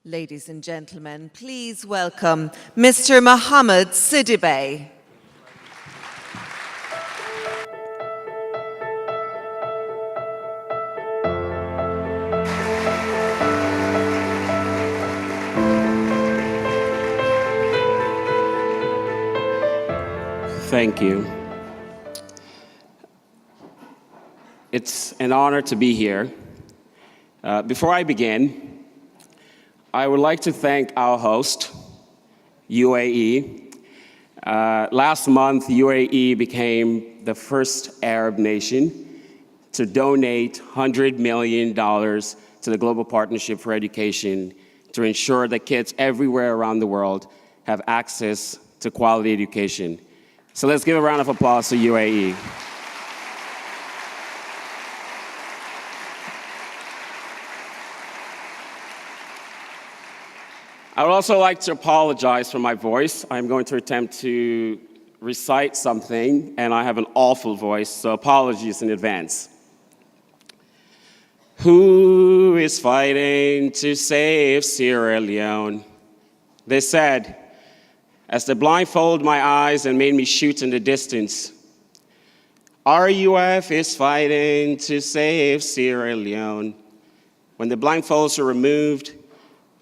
Ladies and gentlemen, please welcome Mr. Mohamed Sidibay. Thank you. It's an honor to be here. Before I begin, I would like to thank our host, UAE. Last month, UAE became the first Arab nation to donate $100 million to the Global Partnership for Education to ensure that kids everywhere around the world have access to quality education. So let's give a round of applause to UAE. I would also like to apologize for my voice. I'm going to attempt to recite something, and I have an awful voice, so apologies in advance. Who is fighting to save Sierra Leone? They said, as they blindfolded my eyes and made me shoot in the distance. RUF is fighting to save Sierra Leone. When the blindfolds were removed,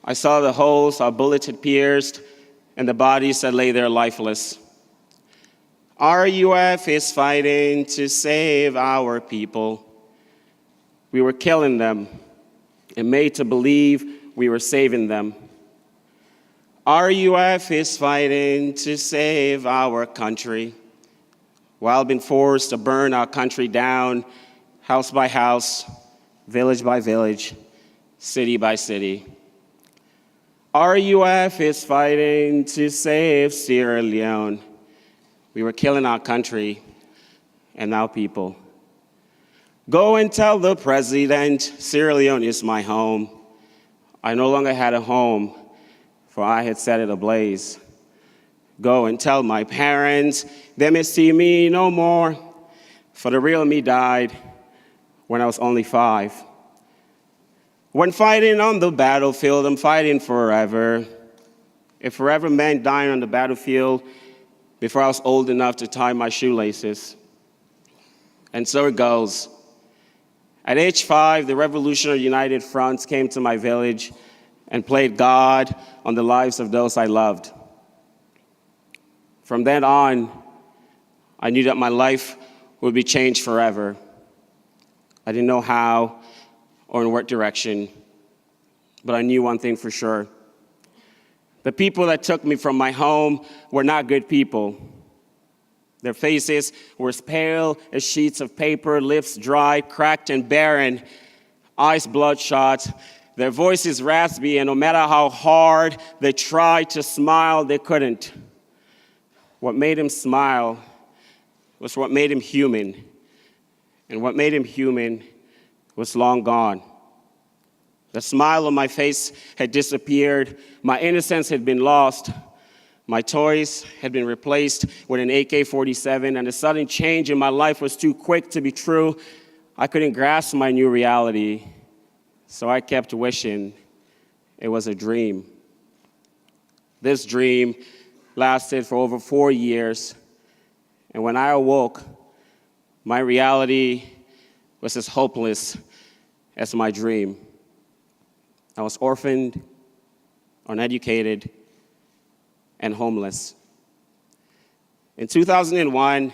I saw the holes our bullets had pierced and the bodies that lay there lifeless. RUF is fighting to save our people. We were killing them and made to believe we were saving them. RUF is fighting to save our country while being forced to burn our country down, house by house, village by village, city by city. RUF is fighting to save Sierra Leone. We were killing our country and our people. Go and tell the president, Sierra Leone is my home. I no longer had a home, for I had set it ablaze. Go and tell my parents, they may see me no more, for the real me died when I was only 5. When fighting on the battlefield, I'm fighting forever. If forever meant dying on the battlefield before I was old enough to tie my shoelaces. And so it goes. At age 5, the Revolutionary United Fronts came to my village and played God on the lives of those I loved. From then on, I knew that my life would be changed forever. I didn't know how or in what direction, but I knew one thing for sure. The people that took me from my home were not good people. Their faces were as pale as sheets of paper, lips dry, cracked and barren, eyes bloodshot, their voices raspy, and no matter how hard they tried to smile, they couldn't. What made him smile was what made him human, and what made him human was long gone. The smile on my face had disappeared. My innocence had been lost. My toys had been replaced with an AK-47, and the sudden change in my life was too quick to be true. I couldn't grasp my new reality, so I kept wishing it was a dream. This dream lasted for over 4 years, And when I awoke, my reality was as hopeless as my dream. I was orphaned, uneducated, and homeless. In 2001,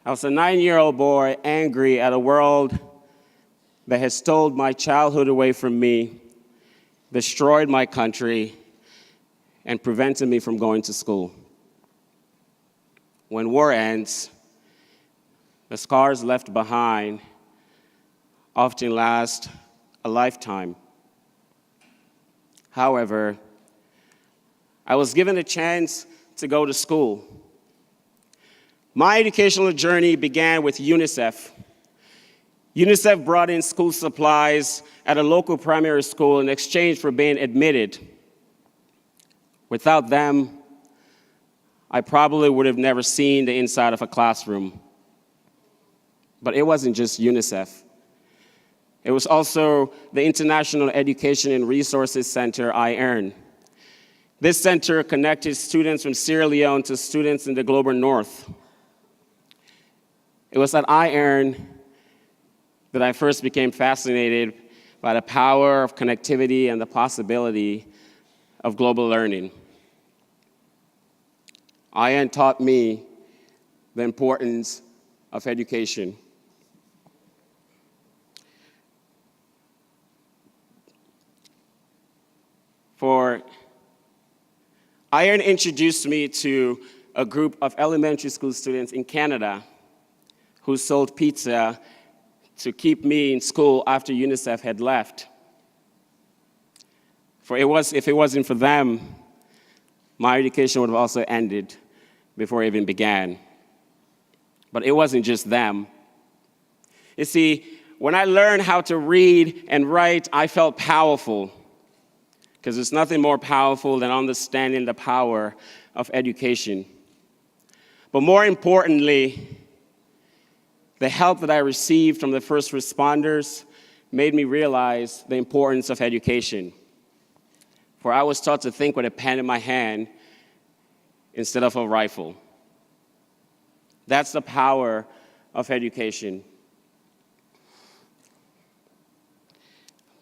I was a 9-year-old boy angry at a world that had stolen my childhood away from me, destroyed my country, and prevented me from going to school. When war ends, the scars left behind often last a lifetime. However, I was given a chance to go to school. My educational journey began with UNICEF. UNICEF brought in school supplies at a local primary school in exchange for being admitted. Without them, I probably would have never seen the inside of a classroom. But it wasn't just UNICEF. It was also the International Education and Resources Center, IERN. This center connected students from Sierra Leone to students in the global north. It was at IERN that I first became fascinated by the power of connectivity and the possibility of global learning. IERN taught me the importance of education. IERN introduced me to a group of elementary school students in Canada who sold pizza to keep me in school after UNICEF had left. If it wasn't for them, my education would have also ended before it even began. But it wasn't just them. You see, when I learned how to read and write, I felt powerful, because there's nothing more powerful than understanding the power of education. But more importantly, the help that I received from the first responders made me realize the importance of education. For I was taught to think with a pen in my hand instead of a rifle. That's the power of education.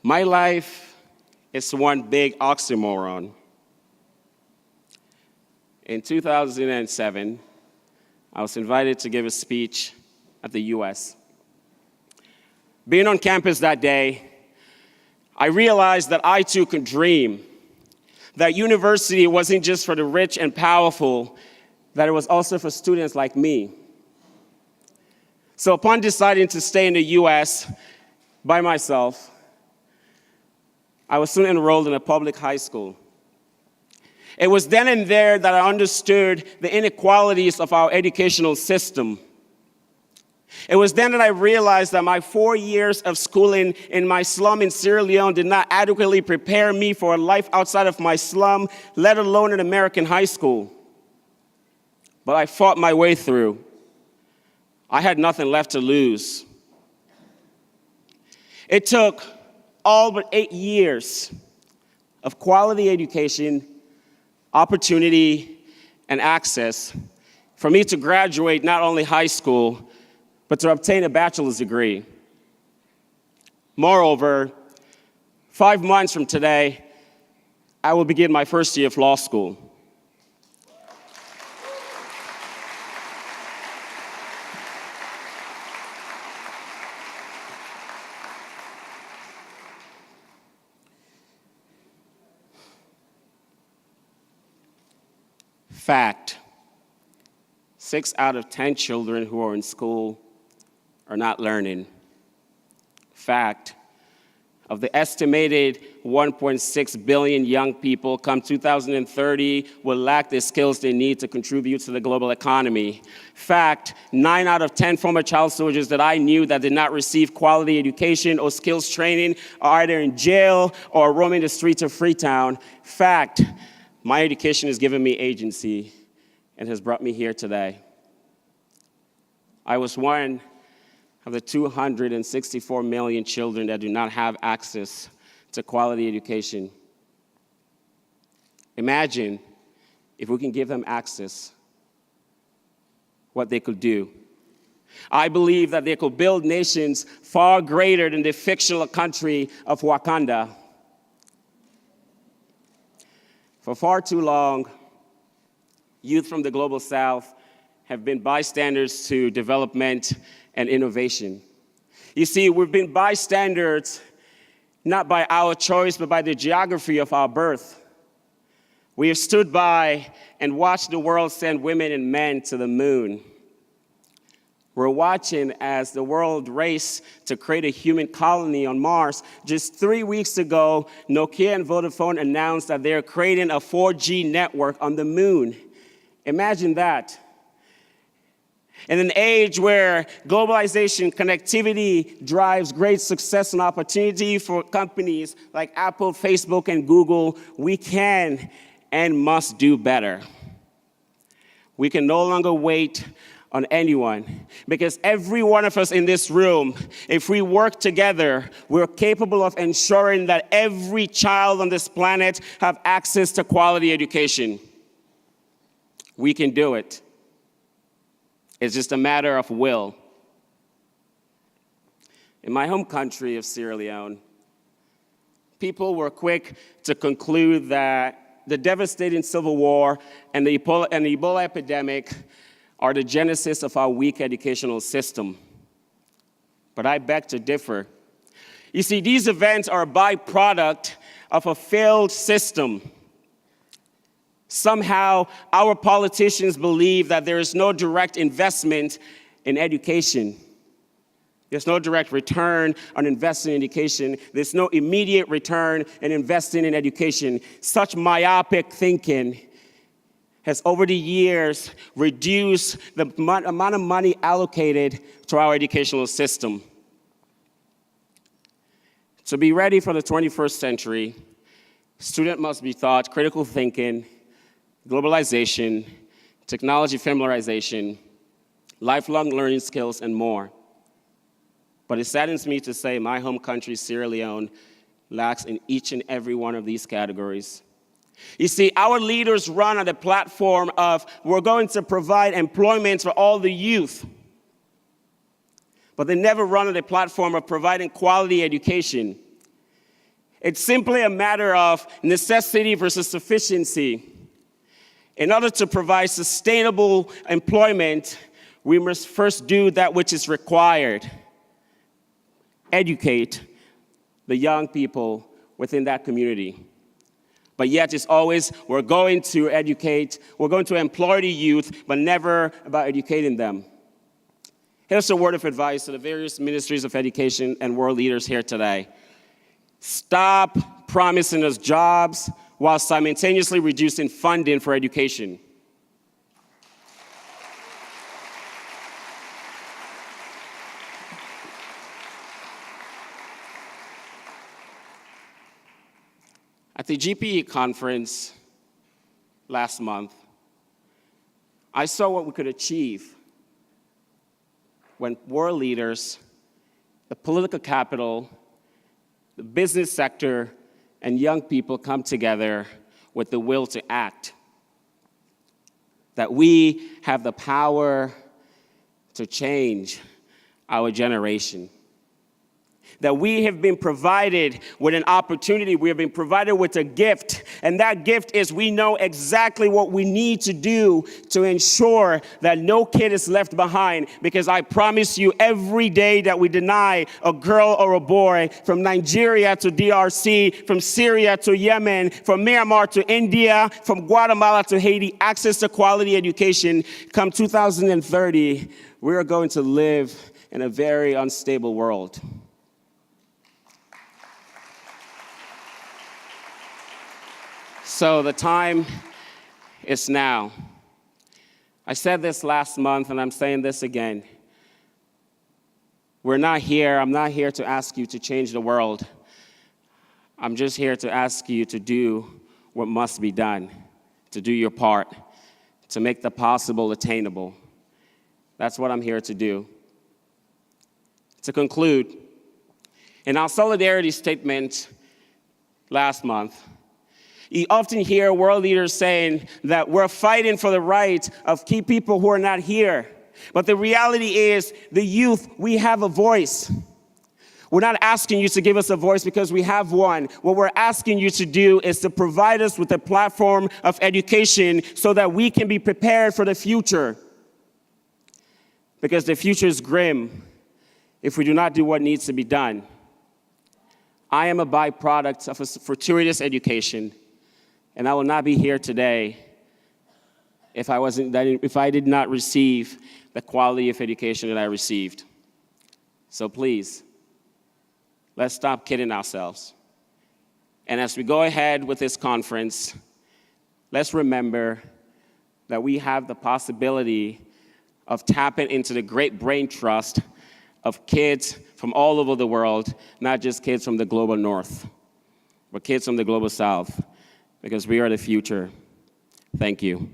My life is one big oxymoron. In 2007, I was invited to give a speech at the US. Being on campus that day, I realized that I too could dream, that university wasn't just for the rich and powerful, that it was also for students like me. So upon deciding to stay in the US by myself, I was soon enrolled in a public high school. It was then and there that I understood the inequalities of our educational system. It was then that I realized that my 4 years of schooling in my slum in Sierra Leone did not adequately prepare me for a life outside of my slum, let alone an American high school. But I fought my way through. I had nothing left to lose. It took all but 8 years of quality education, opportunity, and access for me to graduate not only high school, but to obtain a bachelor's degree. Moreover, 5 months from today, I will begin my first year of law school. Fact: 6 out of 10 children who are in school are not learning. Fact: of the estimated 1.6 billion young people come 2030 will lack the skills they need to contribute to the global economy. Fact: 9 out of 10 former child soldiers that I knew that did not receive quality education or skills training are either in jail or roaming the streets of Freetown. Fact: my education has given me agency and has brought me here today. I was one of the 264 million children that do not have access to quality education. Imagine if we can give them access. what they could do. I believe that they could build nations far greater than the fictional country of Wakanda. For far too long, youth from the global south have been bystanders to development and innovation. You see, we've been bystanders not by our choice, but by the geography of our birth. We have stood by and watched the world send women and men to the moon. We're watching as the world raced to create a human colony on Mars. Just 3 weeks ago, Nokia and Vodafone announced that they're creating a 4G network on the moon. Imagine that. In an age where globalization, connectivity drives great success and opportunity for companies like Apple, Facebook, and Google, we can and must do better. We can no longer wait on anyone, because every one of us in this room, if we work together, we're capable of ensuring that every child on this planet have access to quality education. We can do it. It's just a matter of will. In my home country of Sierra Leone, people were quick to conclude that the devastating civil war and the Ebola epidemic are the genesis of our weak educational system. But I beg to differ. You see, these events are a byproduct of a failed system. Somehow, our politicians believe that there is no direct investment in education. There's no direct return on investing in education. There's no immediate return in investing in education. Such myopic thinking has over the years reduced the amount of money allocated to our educational system. To be ready for the 21st century, students must be taught critical thinking, globalization, technology familiarization, lifelong learning skills, and more. But it saddens me to say my home country, Sierra Leone, lacks in each and every one of these categories. You see, our leaders run on the platform of we're going to provide employment for all the youth. But they never run on the platform of providing quality education. It's simply a matter of necessity versus sufficiency. In order to provide sustainable employment, we must first do that which is required. Educate the young people within that community. But yet it's always, we're going to educate, we're going to employ the youth, but never about educating them. Here's a word of advice to the various ministries of education and world leaders here today. Stop promising us jobs while simultaneously reducing funding for education. At the GPE conference last month, I saw what we could achieve when world leaders, the political capital, the business sector, and young people come together with the will to act. That we have the power to change our generation. That we have been provided with an opportunity, we have been provided with a gift, and that gift is we know exactly what we need to do to ensure that no kid is left behind, because I promise you every day that we deny a girl or a boy from Nigeria to DRC, from Syria to Yemen, from Myanmar to India, from Guatemala to Haiti, access to quality education, come 2030, we are going to live in a very unstable world. So the time is now. I said this last month, and I'm saying this again. I'm not here to ask you to change the world. I'm just here to ask you to do what must be done, to do your part, to make the possible attainable. That's what I'm here to do. To conclude, in our solidarity statement last month, you often hear world leaders saying that we're fighting for the right of key people who are not here. But the reality is, the youth, we have a voice. We're not asking you to give us a voice because we have one. What we're asking you to do is to provide us with a platform of education so that we can be prepared for the future. Because the future is grim if we do not do what needs to be done. I am a byproduct of a fortuitous education, and I will not be here today if I did not receive the quality of education that I received. So please, let's stop kidding ourselves. And as we go ahead with this conference, let's remember that we have the possibility of tapping into the great brain trust of kids from all over the world, not just kids from the global north, but kids from the global south, because we are the future. Thank you.